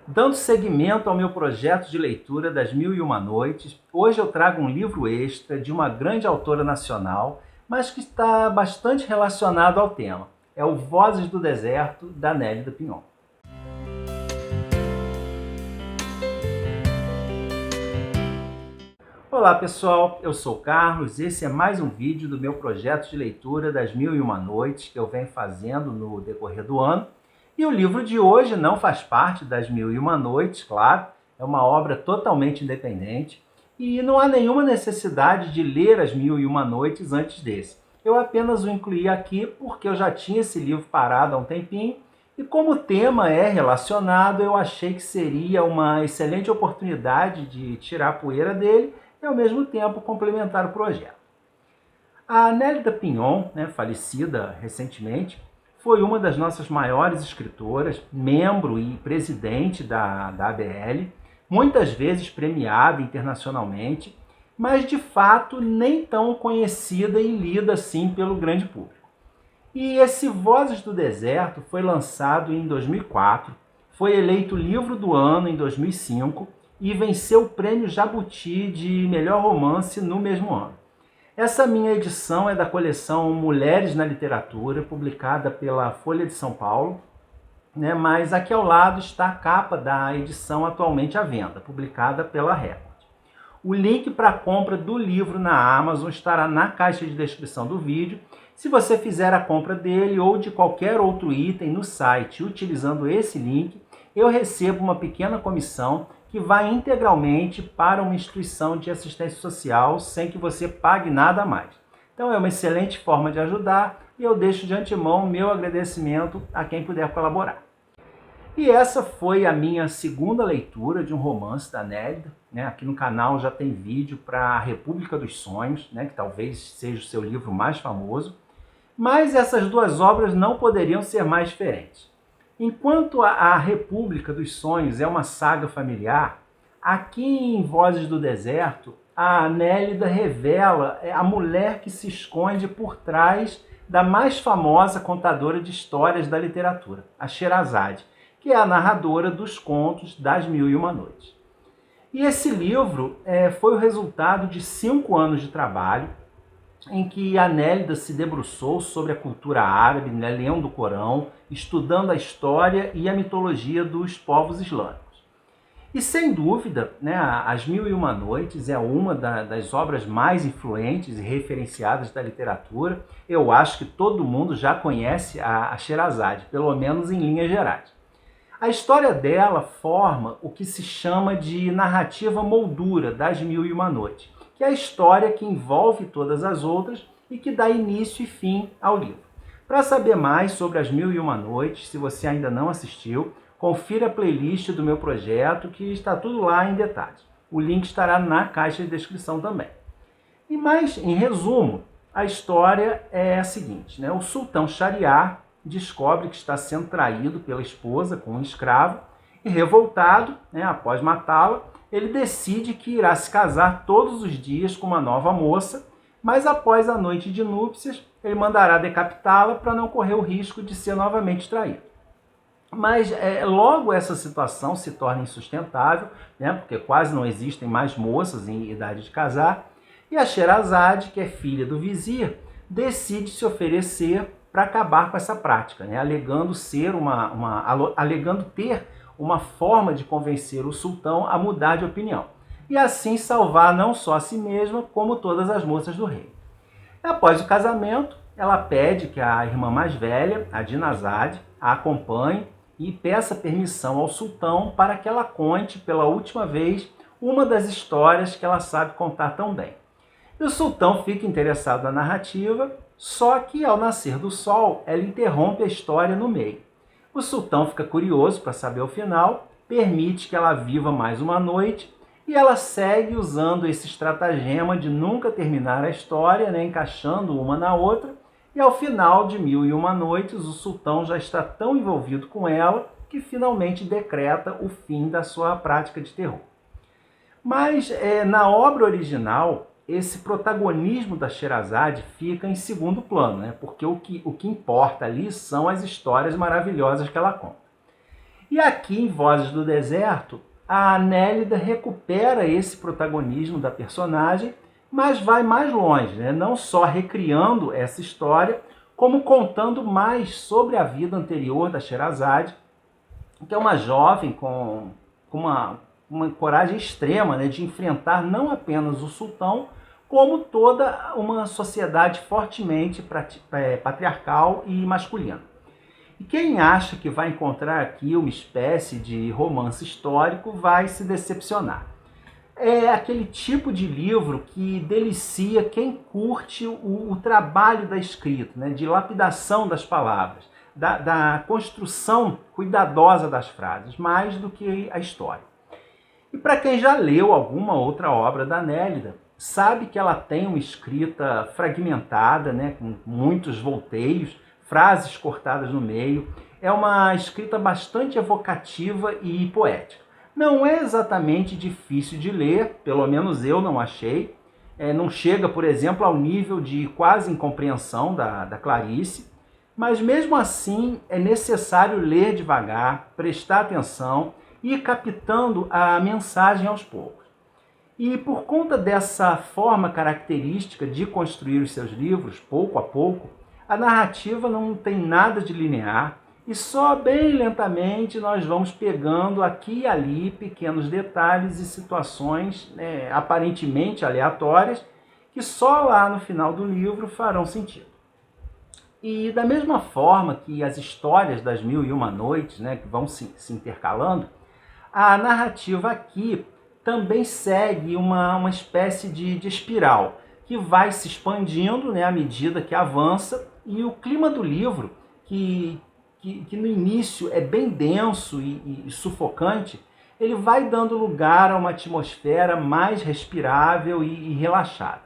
Dando seguimento ao meu projeto de leitura das Mil e Uma Noites, hoje eu trago um livro extra de uma grande autora nacional, mas que está bastante relacionado ao tema. É o Vozes do Deserto, da Nélida Pinhon. Olá pessoal, eu sou o Carlos, esse é mais um vídeo do meu projeto de leitura das Mil e Uma Noites que eu venho fazendo no decorrer do ano. E o livro de hoje não faz parte das Mil e Uma Noites, claro, é uma obra totalmente independente e não há nenhuma necessidade de ler as Mil e Uma Noites antes desse. Eu apenas o incluí aqui porque eu já tinha esse livro parado há um tempinho e como o tema é relacionado, eu achei que seria uma excelente oportunidade de tirar a poeira dele e ao mesmo tempo complementar o projeto. A Nélida Pinhon, falecida recentemente, foi uma das nossas maiores escritoras, membro e presidente da ABL, muitas vezes premiada internacionalmente, mas de fato nem tão conhecida e lida assim pelo grande público. E esse Vozes do Deserto foi lançado em 2004, foi eleito livro do ano em 2005 e venceu o prêmio Jabuti de melhor romance no mesmo ano. Essa minha edição é da coleção Mulheres na Literatura, publicada pela Folha de São Paulo, mas aqui ao lado está a capa da edição atualmente à venda, publicada pela Record. O link para a compra do livro na Amazon estará na caixa de descrição do vídeo. Se você fizer a compra dele ou de qualquer outro item no site utilizando esse link, eu recebo uma pequena comissão que vai integralmente para uma instituição de assistência social sem que você pague nada a mais. Então é uma excelente forma de ajudar e eu deixo de antemão meu agradecimento a quem puder colaborar. E essa foi a minha segunda leitura de um romance da Nélida. Aqui no canal já tem vídeo para A República dos Sonhos, que talvez seja o seu livro mais famoso. Mas essas duas obras não poderiam ser mais diferentes. Enquanto a República dos Sonhos é uma saga familiar, aqui em Vozes do Deserto, a Nélida revela a mulher que se esconde por trás da mais famosa contadora de histórias da literatura, a Sherazade, que é a narradora dos contos das Mil e Uma Noites. E esse livro foi o resultado de 5 anos de trabalho, em que a Nélida se debruçou sobre a cultura árabe, lendo o Corão, estudando a história e a mitologia dos povos islâmicos. E sem dúvida, As Mil e Uma Noites é uma das obras mais influentes e referenciadas da literatura. Eu acho que todo mundo já conhece a Sherazade, pelo menos em linhas gerais. A história dela forma o que se chama de narrativa moldura das Mil e Uma Noites, que é a história que envolve todas as outras e que dá início e fim ao livro. Para saber mais sobre As Mil e Uma Noites, se você ainda não assistiu, confira a playlist do meu projeto, que está tudo lá em detalhes. O link estará na caixa de descrição também. E mais, em resumo, a história é a seguinte, o sultão Shahriar descobre que está sendo traído pela esposa com um escravo e, revoltado, após matá-la, ele decide que irá se casar todos os dias com uma nova moça, mas após a noite de núpcias, ele mandará decapitá-la para não correr o risco de ser novamente traído. Mas logo essa situação se torna insustentável, porque quase não existem mais moças em idade de casar, e a Sherazade, que é filha do vizir, decide se oferecer para acabar com essa prática, alegando ter uma forma de convencer o sultão a mudar de opinião, e assim salvar não só a si mesma, como todas as moças do reino. Após o casamento, ela pede que a irmã mais velha, a Dinazade, a acompanhe e peça permissão ao sultão para que ela conte pela última vez uma das histórias que ela sabe contar tão bem. E o sultão fica interessado na narrativa, só que ao nascer do sol, ela interrompe a história no meio. O sultão fica curioso para saber o final, permite que ela viva mais uma noite e ela segue usando esse estratagema de nunca terminar a história, encaixando uma na outra, e ao final de Mil e Uma Noites, o sultão já está tão envolvido com ela que finalmente decreta o fim da sua prática de terror. Mas na obra original, esse protagonismo da Sherazade fica em segundo plano, porque o que importa ali são as histórias maravilhosas que ela conta. E aqui em Vozes do Deserto, a Nélida recupera esse protagonismo da personagem, mas vai mais longe, né? Não só recriando essa história, como contando mais sobre a vida anterior da Sherazade, que é uma jovem com uma coragem extrema, né, de enfrentar não apenas o sultão, como toda uma sociedade fortemente patriarcal e masculina. E quem acha que vai encontrar aqui uma espécie de romance histórico vai se decepcionar. É aquele tipo de livro que delicia quem curte o trabalho da escrita, né, de lapidação das palavras, da construção cuidadosa das frases, mais do que a história. E para quem já leu alguma outra obra da Nélida, sabe que ela tem uma escrita fragmentada, né, com muitos volteios, frases cortadas no meio. É uma escrita bastante evocativa e poética. Não é exatamente difícil de ler, pelo menos eu não achei. Não chega, por exemplo, ao nível de quase incompreensão da Clarice, mas mesmo assim é necessário ler devagar, prestar atenção e ir captando a mensagem aos poucos. E por conta dessa forma característica de construir os seus livros, pouco a pouco, a narrativa não tem nada de linear e só bem lentamente nós vamos pegando aqui e ali pequenos detalhes e situações aparentemente aleatórias que só lá no final do livro farão sentido. E da mesma forma que as histórias das Mil e Uma Noites, né, que vão se intercalando, a narrativa aqui também segue uma espécie de espiral que vai se expandindo, né, à medida que avança, e o clima do livro, que no início é bem denso e sufocante, ele vai dando lugar a uma atmosfera mais respirável e relaxada.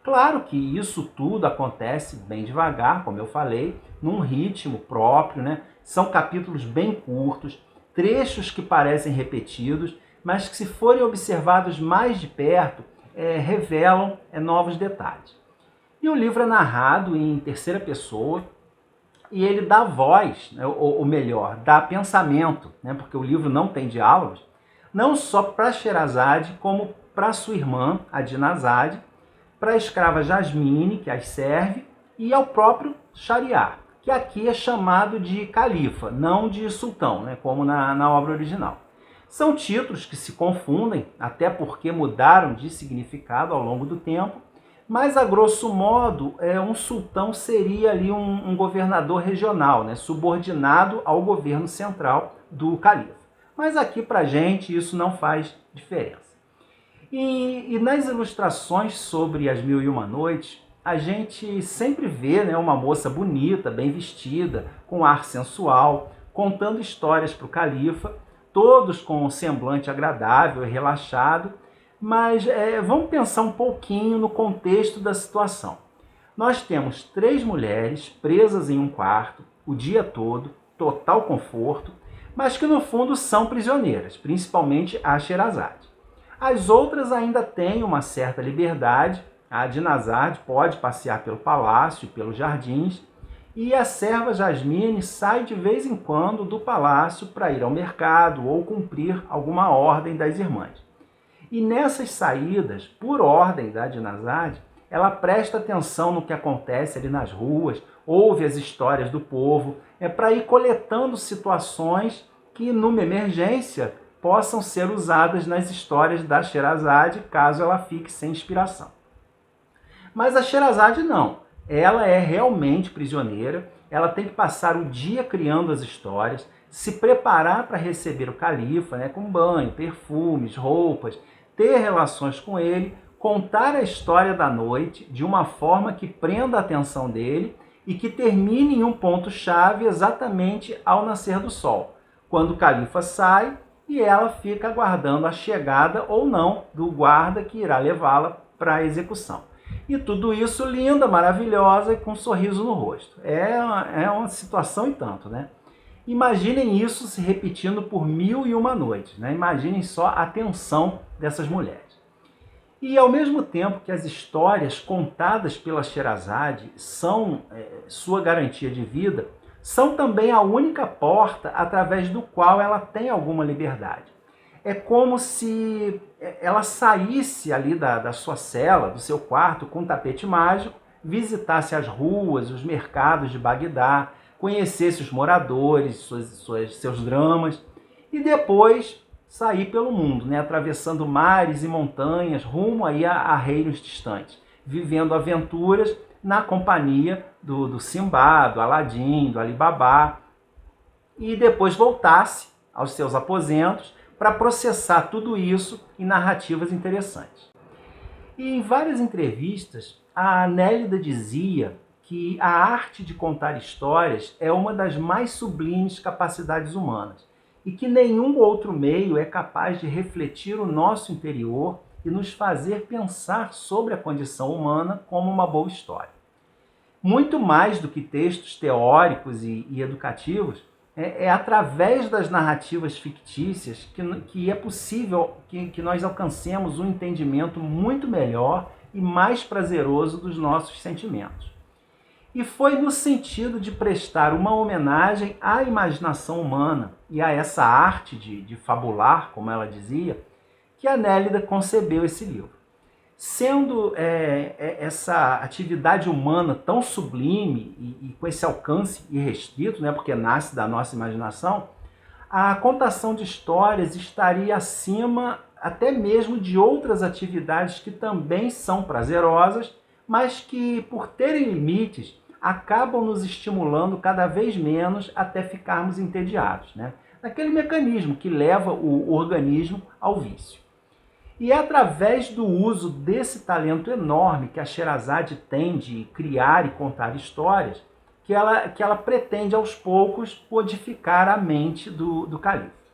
Claro que isso tudo acontece bem devagar, como eu falei, num ritmo próprio, né? São capítulos bem curtos, trechos que parecem repetidos, mas que, se forem observados mais de perto, revelam novos detalhes. E o livro é narrado em terceira pessoa e ele dá voz, né, ou melhor, dá pensamento, né, porque o livro não tem diálogos, não só para Sherazade, como para sua irmã, a Dinazade, para a escrava Jasmine, que as serve, e ao próprio Shahriar, que aqui é chamado de califa, não de sultão, né, como na obra original. São títulos que se confundem, até porque mudaram de significado ao longo do tempo, mas a grosso modo, um sultão seria ali um governador regional, né, subordinado ao governo central do califa. Mas aqui para a gente isso não faz diferença. E nas ilustrações sobre As Mil e Uma Noites, a gente sempre vê, né, uma moça bonita, bem vestida, com ar sensual, contando histórias para o califa, todos com um semblante agradável e relaxado, mas vamos pensar um pouquinho no contexto da situação. Nós temos 3 mulheres presas em um quarto, o dia todo, total conforto, mas que no fundo são prisioneiras, principalmente a Sherazade. As outras ainda têm uma certa liberdade, a Dinazade pode passear pelo palácio e pelos jardins, e a serva Jasmine sai de vez em quando do palácio para ir ao mercado ou cumprir alguma ordem das irmãs. E nessas saídas, por ordem da Dinazade, ela presta atenção no que acontece ali nas ruas, ouve as histórias do povo, para ir coletando situações que, numa emergência, possam ser usadas nas histórias da Sherazade, caso ela fique sem inspiração. Mas a Sherazade não. Ela é realmente prisioneira, ela tem que passar o dia criando as histórias, se preparar para receber o califa, né, com banho, perfumes, roupas, ter relações com ele, contar a história da noite de uma forma que prenda a atenção dele e que termine em um ponto-chave exatamente ao nascer do sol, quando o califa sai e ela fica aguardando a chegada ou não do guarda que irá levá-la para a execução. E tudo isso linda, maravilhosa e com um sorriso no rosto. É uma situação e tanto, né? Imaginem isso se repetindo por 1001 noites, né? Imaginem só a tensão dessas mulheres. E ao mesmo tempo que as histórias contadas pela Sherazade são sua garantia de vida, são também a única porta através do qual ela tem alguma liberdade. É como se ela saísse ali da sua cela, do seu quarto, com um tapete mágico, visitasse as ruas, os mercados de Bagdá, conhecesse os moradores, seus dramas, e depois sair pelo mundo, né, atravessando mares e montanhas, rumo aí a reinos distantes, vivendo aventuras na companhia do Simbá, do Aladim, do Alibabá, e depois voltasse aos seus aposentos para processar tudo isso em narrativas interessantes. E em várias entrevistas, a Nélida dizia que a arte de contar histórias é uma das mais sublimes capacidades humanas e que nenhum outro meio é capaz de refletir o nosso interior e nos fazer pensar sobre a condição humana como uma boa história. Muito mais do que textos teóricos e educativos, é através das narrativas fictícias que é possível que nós alcancemos um entendimento muito melhor e mais prazeroso dos nossos sentimentos. E foi no sentido de prestar uma homenagem à imaginação humana e a essa arte de fabular, como ela dizia, que a Nélida concebeu esse livro. Sendo essa atividade humana tão sublime e com esse alcance irrestrito, né, porque nasce da nossa imaginação, a contação de histórias estaria acima até mesmo de outras atividades que também são prazerosas, mas que, por terem limites, acabam nos estimulando cada vez menos até ficarmos entediados, né? Naquele mecanismo que leva o organismo ao vício. E é através do uso desse talento enorme que a Sherazade tem de criar e contar histórias que ela pretende aos poucos modificar a mente do califa.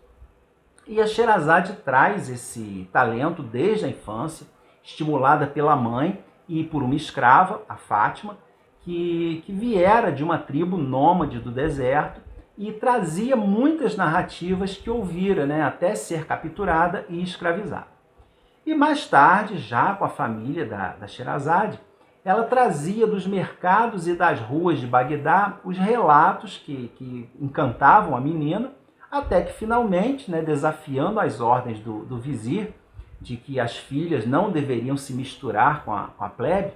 E a Sherazade traz esse talento desde a infância, estimulada pela mãe e por uma escrava, a Fátima, que viera de uma tribo nômade do deserto e trazia muitas narrativas que ouvira, né, até ser capturada e escravizada. E mais tarde, já com a família da Sherazade, ela trazia dos mercados e das ruas de Bagdá os relatos que encantavam a menina, até que finalmente, né, desafiando as ordens do vizir, de que as filhas não deveriam se misturar com a plebe,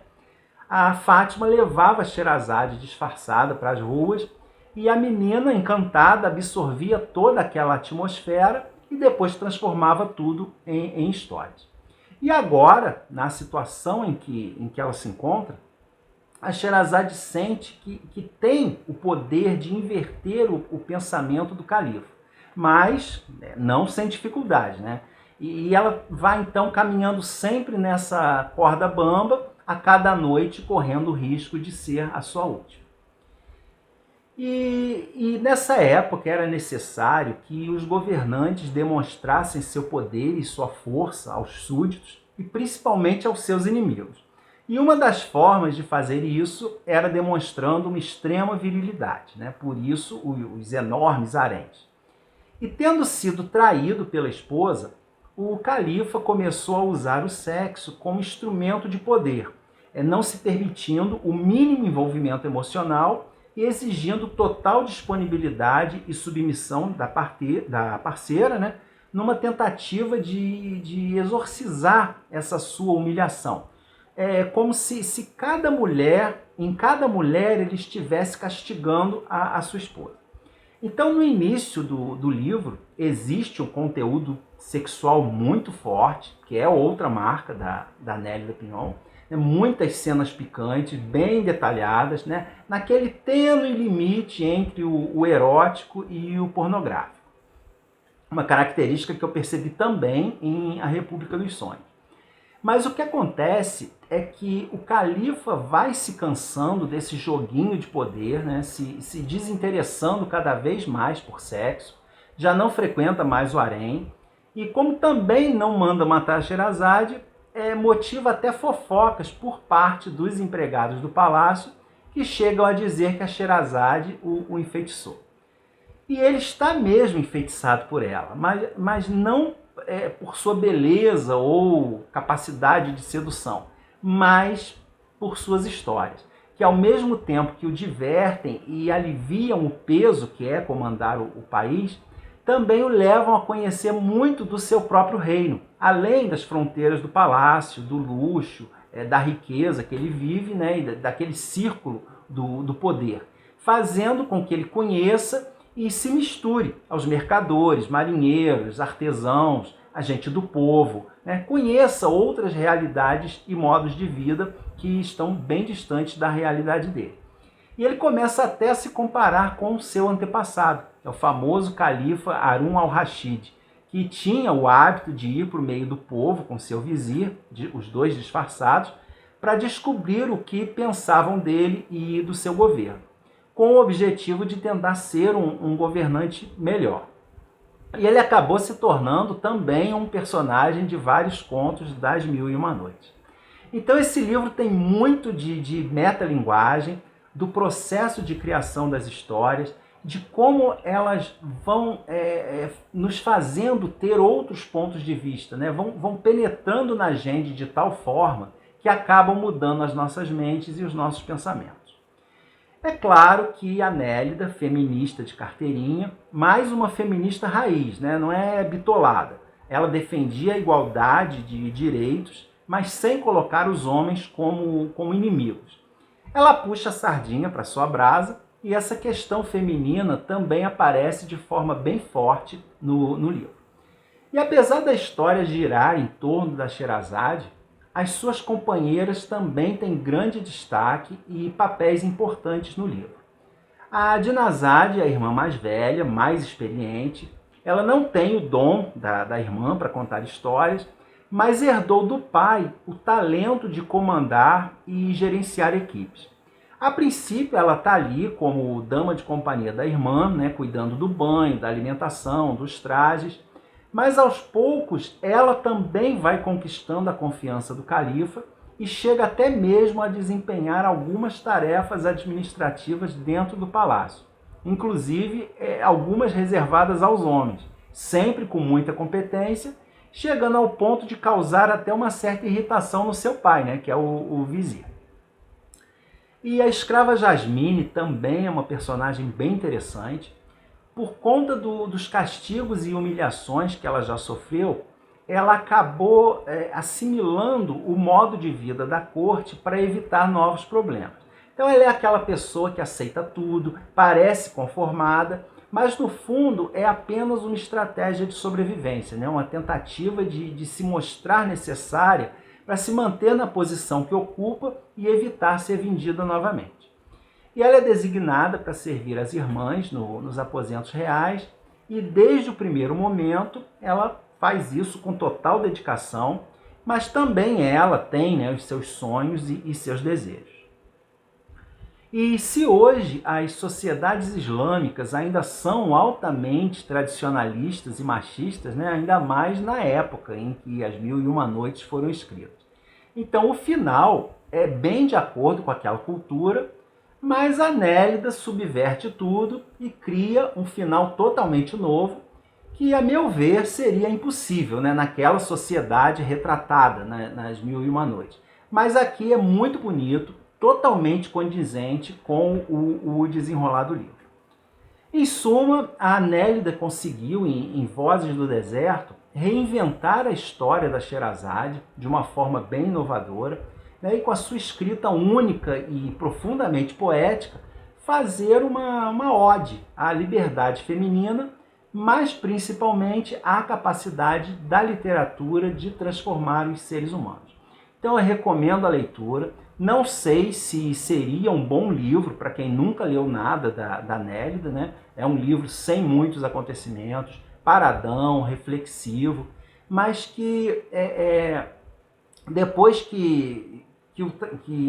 a Fátima levava a Sherazade disfarçada para as ruas e a menina, encantada, absorvia toda aquela atmosfera e depois transformava tudo em histórias. E agora, na situação em que ela se encontra, a Sherazade sente que tem o poder de inverter o pensamento do califa, mas não sem dificuldade, né? E ela vai então caminhando sempre nessa corda bamba, a cada noite correndo o risco de ser a sua última. E nessa época era necessário que os governantes demonstrassem seu poder e sua força aos súditos e principalmente aos seus inimigos. E uma das formas de fazer isso era demonstrando uma extrema virilidade, né? Por isso os enormes haréns. E tendo sido traído pela esposa, o califa começou a usar o sexo como instrumento de poder, não se permitindo o mínimo envolvimento emocional e exigindo total disponibilidade e submissão da parceira, né, numa tentativa de exorcizar essa sua humilhação. É como se cada mulher, em cada mulher, ele estivesse castigando a sua esposa. Então, no início do livro, existe um conteúdo sexual muito forte, que é outra marca da Nélida Pinhon, muitas cenas picantes, bem detalhadas, né? Naquele tênue limite entre o erótico e o pornográfico. Uma característica que eu percebi também em A República dos Sonhos. Mas o que acontece é que o califa vai se cansando desse joguinho de poder, né? se desinteressando cada vez mais por sexo, já não frequenta mais o harém, e como também não manda matar a Sherazade, motiva até fofocas por parte dos empregados do palácio que chegam a dizer que a Sherazade o enfeitiçou. E ele está mesmo enfeitiçado por ela, mas não por sua beleza ou capacidade de sedução, mas por suas histórias. que ao mesmo tempo que o divertem e aliviam o peso que é comandar o país, também o levam a conhecer muito do seu próprio reino, além das fronteiras do palácio, do luxo, da riqueza que ele vive, né, e daquele círculo do poder, fazendo com que ele conheça e se misture aos mercadores, marinheiros, artesãos, a gente do povo, né? Conheça outras realidades e modos de vida que estão bem distantes da realidade dele. E ele começa até a se comparar com o seu antepassado, é o famoso califa Harun al-Rashid, que tinha o hábito de ir para o meio do povo com seu vizir, os dois disfarçados, para descobrir o que pensavam dele e do seu governo, com o objetivo de tentar ser um governante melhor. E ele acabou se tornando também um personagem de vários contos das Mil e Uma Noites. Então esse livro tem muito de metalinguagem, do processo de criação das histórias, de como elas vão nos fazendo ter outros pontos de vista, né? Vão penetrando na gente de tal forma que acabam mudando as nossas mentes e os nossos pensamentos. É claro que a Nélida, feminista de carteirinha, mais uma feminista raiz, né? Não é bitolada. Ela defendia a igualdade de direitos, mas sem colocar os homens como inimigos. Ela puxa a sardinha para sua brasa e essa questão feminina também aparece de forma bem forte no livro. E apesar da história girar em torno da Sherazade, as suas companheiras também têm grande destaque e papéis importantes no livro. A Dinazade, a irmã mais velha, mais experiente, ela não tem o dom da irmã para contar histórias, mas herdou do pai o talento de comandar e gerenciar equipes. A princípio, ela está ali como dama de companhia da irmã, né, cuidando do banho, da alimentação, dos trajes, mas aos poucos ela também vai conquistando a confiança do califa e chega até mesmo a desempenhar algumas tarefas administrativas dentro do palácio, inclusive algumas reservadas aos homens, sempre com muita competência, chegando ao ponto de causar até uma certa irritação no seu pai, né, que é o vizir. E a escrava Jasmine também é uma personagem bem interessante. Por conta dos castigos e humilhações que ela já sofreu, ela acabou assimilando o modo de vida da corte para evitar novos problemas. Então ela é aquela pessoa que aceita tudo, parece conformada, mas no fundo é apenas uma estratégia de sobrevivência, né? Uma tentativa de se mostrar necessária para se manter na posição que ocupa e evitar ser vendida novamente. E ela é designada para servir as irmãs nos aposentos reais e desde o primeiro momento ela faz isso com total dedicação, mas também ela tem, né, os seus sonhos e seus desejos. E se hoje as sociedades islâmicas ainda são altamente tradicionalistas e machistas, né, ainda mais na época em que as Mil e Uma Noites foram escritas. Então o final é bem de acordo com aquela cultura, mas a Nélida subverte tudo e cria um final totalmente novo, que, a meu ver, seria impossível, né, naquela sociedade retratada, né, nas Mil e Uma Noites. Mas aqui é muito bonito, totalmente condizente com o desenrolar do livro. Em suma, a Nélida conseguiu, em Vozes do Deserto, reinventar a história da Sherazade de uma forma bem inovadora, né, e com a sua escrita única e profundamente poética, fazer uma ode à liberdade feminina, mas principalmente à capacidade da literatura de transformar os seres humanos. Então eu recomendo a leitura. Não sei se seria um bom livro para quem nunca leu nada da Nélida, né? É um livro sem muitos acontecimentos, paradão, reflexivo, mas que depois que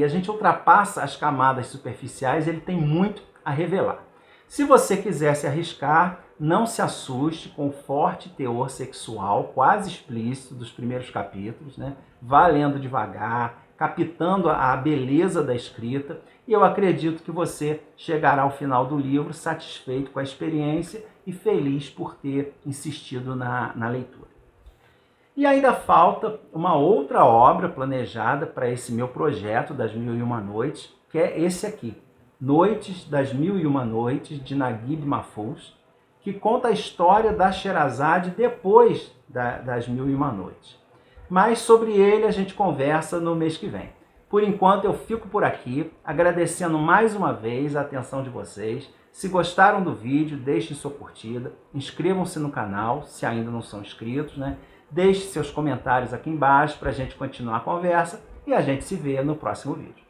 a gente ultrapassa as camadas superficiais, ele tem muito a revelar. Se você quiser se arriscar, não se assuste com o forte teor sexual, quase explícito, dos primeiros capítulos, né? Vá lendo devagar, captando a beleza da escrita, e eu acredito que você chegará ao final do livro satisfeito com a experiência e feliz por ter insistido na leitura. E ainda falta uma outra obra planejada para esse meu projeto das Mil e Uma Noites, que é esse aqui, Noites das Mil e Uma Noites, de Naguib Mahfouz, que conta a história da Sherazade depois das Mil e Uma Noites. Mas sobre ele a gente conversa no mês que vem. Por enquanto eu fico por aqui, agradecendo mais uma vez a atenção de vocês. Se gostaram do vídeo, deixem sua curtida, inscrevam-se no canal, se ainda não são inscritos, né? Deixe seus comentários aqui embaixo para a gente continuar a conversa e a gente se vê no próximo vídeo.